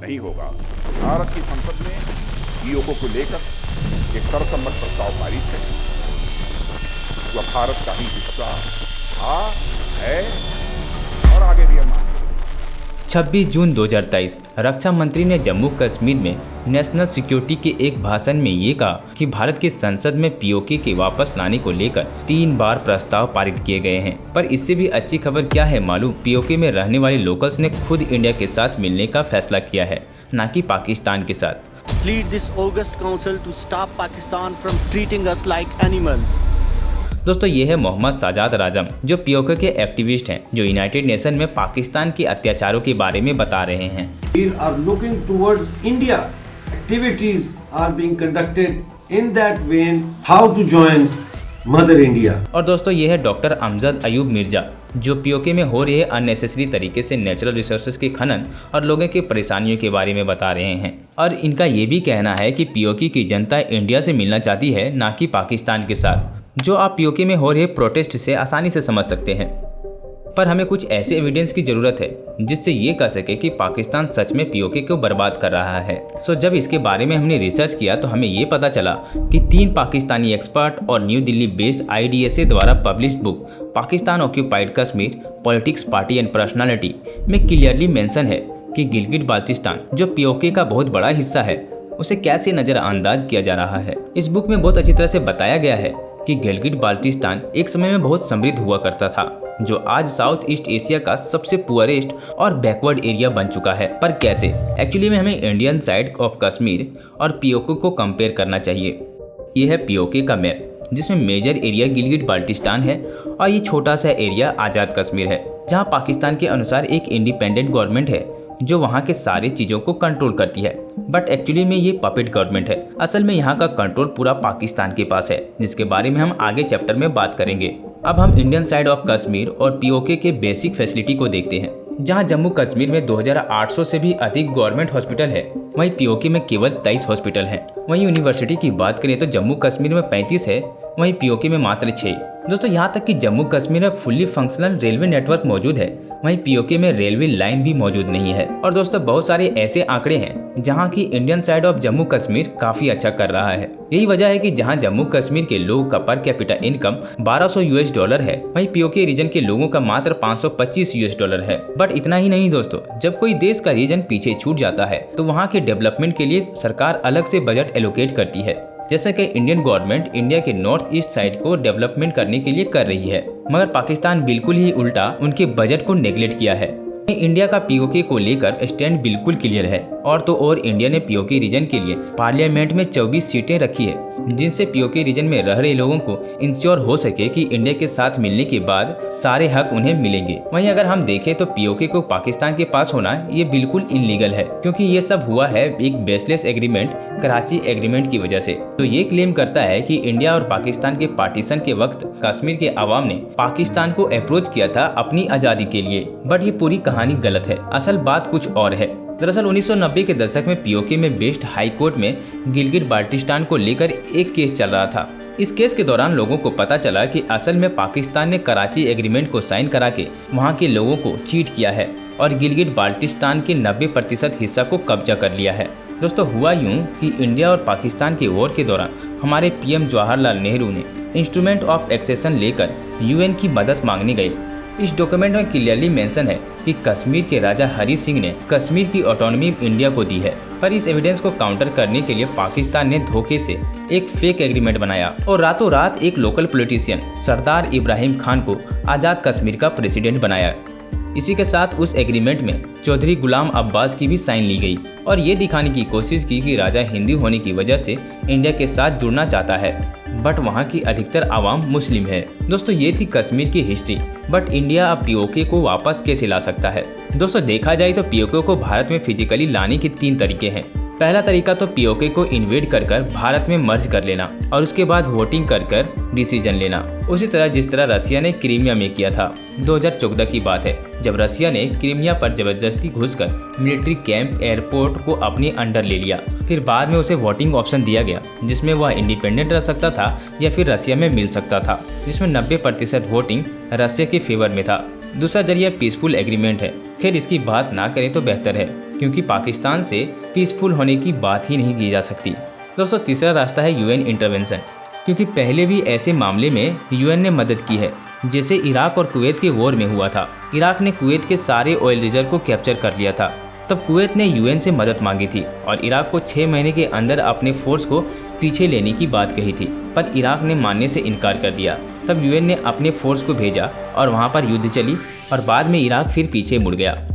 नहीं होगा। भारत की संसद में पीओके को लेकर एक सर्वसम्मत प्रस्ताव पारित है। वह भारत का ही हिस्सा था, है और आगे भी हम 26 जून 2023 रक्षा मंत्री ने जम्मू कश्मीर में नेशनल सिक्योरिटी के एक भाषण में ये कहा कि भारत की संसद में पीओके के वापस लाने को लेकर 3 बार प्रस्ताव पारित किए गए हैं। पर इससे भी अच्छी खबर क्या है मालूम? पीओके में रहने वाले लोकल्स ने खुद इंडिया के साथ मिलने का फैसला किया है, न कि पाकिस्तान के साथ। Plead this August Council to stop Pakistan from treating us like animals. दोस्तों ये है मोहम्मद साजाद राजम, जो पीओके के एक्टिविस्ट हैं, जो यूनाइटेड नेशन में पाकिस्तान के अत्याचारों के बारे में बता रहे हैं। We are looking towards India. Activities are being conducted in that vein. How to join Mother India. और दोस्तों ये है डॉक्टर अमजद अयूब मिर्जा, जो पीओके में हो रहे अननेसेसरी तरीके से नेचुरल रिसोर्सेज के खनन और लोगों की परेशानियों के बारे में बता रहे हैं। और इनका ये भी कहना है कि पीओके की जनता इंडिया से मिलना चाहती है, ना कि पाकिस्तान के साथ, जो आप पीओके में हो रहे प्रोटेस्ट से आसानी से समझ सकते हैं। पर हमें कुछ ऐसे एविडेंस की जरूरत है जिससे ये कह सके कि पाकिस्तान सच में पीओके को बर्बाद कर रहा है। जब इसके बारे में हमने रिसर्च किया तो हमें ये पता चला कि 3 पाकिस्तानी एक्सपर्ट और न्यू दिल्ली बेस्ड IDSA द्वारा published book Pakistan occupied Kashmir politics party and personality में क्लियरली मेंशन है कि गिलगिट बाल्टिस्तान, जो पीओके का बहुत बड़ा हिस्सा है, उसे कैसे नजरअंदाज किया जा रहा है। इस बुक में बहुत अच्छी तरह से बताया गया है कि गिलगिट बाल्टिस्तान एक समय में बहुत समृद्ध हुआ करता था, जो आज साउथ ईस्ट एशिया का सबसे पुअरेस्ट और बैकवर्ड एरिया बन चुका है। पर कैसे? एक्चुअली में हमें इंडियन साइड ऑफ कश्मीर और पीओके को कंपेयर करना चाहिए। ये है पीओके का मैप, जिसमें मेजर एरिया गिलगिट बाल्टिस्तान है और ये छोटा सा एरिया आज़ाद कश्मीर है, जहाँ पाकिस्तान के अनुसार एक इंडिपेंडेंट गवर्नमेंट है जो वहाँ के सारे चीज़ों को कंट्रोल करती है। बट एक्चुअली में ये पपेट गवर्नमेंट है। असल में यहाँ का कंट्रोल पूरा पाकिस्तान के पास है, जिसके बारे में हम आगे चैप्टर में बात करेंगे। अब हम इंडियन साइड ऑफ कश्मीर और पीओके के बेसिक फैसिलिटी को देखते हैं। जहाँ जम्मू कश्मीर में 2800 से भी अधिक गवर्नमेंट हॉस्पिटल है, वहीं पीओके में केवल 23 हॉस्पिटल हैं। वहीं यूनिवर्सिटी की बात करें तो जम्मू कश्मीर में 35 है, वहीं पीओके में मात्र 6। दोस्तों यहाँ तक कि जम्मू कश्मीर में फुल्ली फंक्शनल रेलवे नेटवर्क मौजूद है, वहीं पीओके में रेलवे लाइन भी मौजूद नहीं है। और दोस्तों बहुत सारे ऐसे आंकड़े हैं जहां की Indian side of Jammu Kashmir काफी अच्छा कर रहा है। यही वजह है कि जहां जम्मू कश्मीर के लोगों का पर कैपिटा इनकम $1200 है, वहीं पीओके रीजन के लोगों का मात्र $525 है। बट इतना ही नहीं दोस्तों, जब कोई देश का रीजन पीछे छूट जाता है तो वहाँ के डेवलपमेंट के लिए सरकार अलग से बजट एलोकेट करती है, जैसे कि इंडियन गवर्नमेंट इंडिया के नॉर्थ ईस्ट साइड को डेवलपमेंट करने के लिए कर रही है। मगर पाकिस्तान बिल्कुल ही उल्टा उनके बजट को नेग्लेक्ट किया है। इंडिया का पीओके को लेकर स्टैंड बिल्कुल क्लियर है। और तो और इंडिया ने पीओके रीजन के लिए पार्लियामेंट में 24 सीटें रखी है, जिनसे पीओके रीजन में रह रहे लोगों को इंश्योर हो सके कि इंडिया के साथ मिलने के बाद सारे हक उन्हें मिलेंगे। वहीं अगर हम देखें तो पीओके को पाकिस्तान के पास होना ये बिल्कुल इनलीगल है, क्योंकि ये सब हुआ है एक बेसलेस एग्रीमेंट, कराची एग्रीमेंट की वजह से। तो ये क्लेम करता है कि इंडिया और पाकिस्तान के पार्टीशन के वक्त कश्मीर के अवाम ने पाकिस्तान को अप्रोच किया था अपनी आजादी के लिए। बट ये पूरी कहानी गलत है। असल बात कुछ और है। दरअसल 1990 के दशक में पीओके में बेस्ड हाई कोर्ट में गिलगिट बाल्टिस्तान को लेकर एक केस चल रहा था। इस केस के दौरान लोगों को पता चला कि असल में पाकिस्तान ने कराची एग्रीमेंट को साइन करा के वहाँ के लोगों को चीट किया है और गिलगिट बाल्टिस्तान के 90% हिस्सा को कब्जा कर लिया है। दोस्तों हुआ यूं कि इंडिया और पाकिस्तान के वॉर के दौरान हमारे पीएम जवाहरलाल नेहरू ने इंस्ट्रूमेंट ऑफ एक्सेशन लेकर यूएन की मदद मांगने गए। इस डॉक्यूमेंट में क्लियरली मेंशन है कि कश्मीर के राजा हरी सिंह ने कश्मीर की ऑटोनॉमी इंडिया को दी है। पर इस एविडेंस को काउंटर करने के लिए पाकिस्तान ने धोखे से एक फेक एग्रीमेंट बनाया और रातों रात एक लोकल पॉलिटिशियन सरदार इब्राहिम खान को आज़ाद कश्मीर का प्रेसिडेंट बनाया। इसी के साथ उस एग्रीमेंट में चौधरी गुलाम अब्बास की भी साइन ली गई और ये दिखाने की कोशिश की कि राजा हिंदू होने की वजह से इंडिया के साथ जुड़ना चाहता है, बट वहाँ की अधिकतर आवाम मुस्लिम है। दोस्तों ये थी कश्मीर की हिस्ट्री। बट इंडिया अब पीओके को वापस कैसे ला सकता है? दोस्तों देखा जाए तो पीओके को भारत में फिजिकली लाने के 3 तरीके हैं। पहला तरीका तो पीओके को इन्वेड कर भारत में मर्ज कर लेना और उसके बाद वोटिंग कर डिसीजन लेना, उसी तरह जिस तरह रसिया ने क्रीमिया में किया था। 2014 की बात है जब रसिया ने क्रीमिया पर जबरदस्ती घुसकर मिलिट्री कैंप एयरपोर्ट को अपने अंडर ले लिया। फिर बाद में उसे वोटिंग ऑप्शन दिया गया जिसमें वह इंडिपेंडेंट रह सकता था या फिर रसिया में मिल सकता था, जिसमें 90% वोटिंग रसिया के फेवर में था। दूसरा जरिया पीसफुल एग्रीमेंट है। खैर इसकी बात ना करें तो बेहतर है। क्योंकि पाकिस्तान से पीसफुल होने की बात ही नहीं की जा सकती। दोस्तों, तीसरा रास्ता है यूएन इंटरवेंशन, क्योंकि पहले भी ऐसे मामले में यूएन ने मदद की है, जैसे इराक और कुवैत के वॉर में हुआ था। इराक ने कुवैत के सारे ऑयल रिजर्व को कैप्चर कर लिया था। तब कुवैत ने यूएन से मदद मांगी थी और इराक को 6 महीने के अंदर अपने फोर्स को पीछे लेने की बात कही थी, पर इराक ने मानने से इनकार कर दिया। तब यूएन ने अपने फोर्स को भेजा और वहाँ पर युद्ध चली और बाद में इराक फिर पीछे मुड़ गया।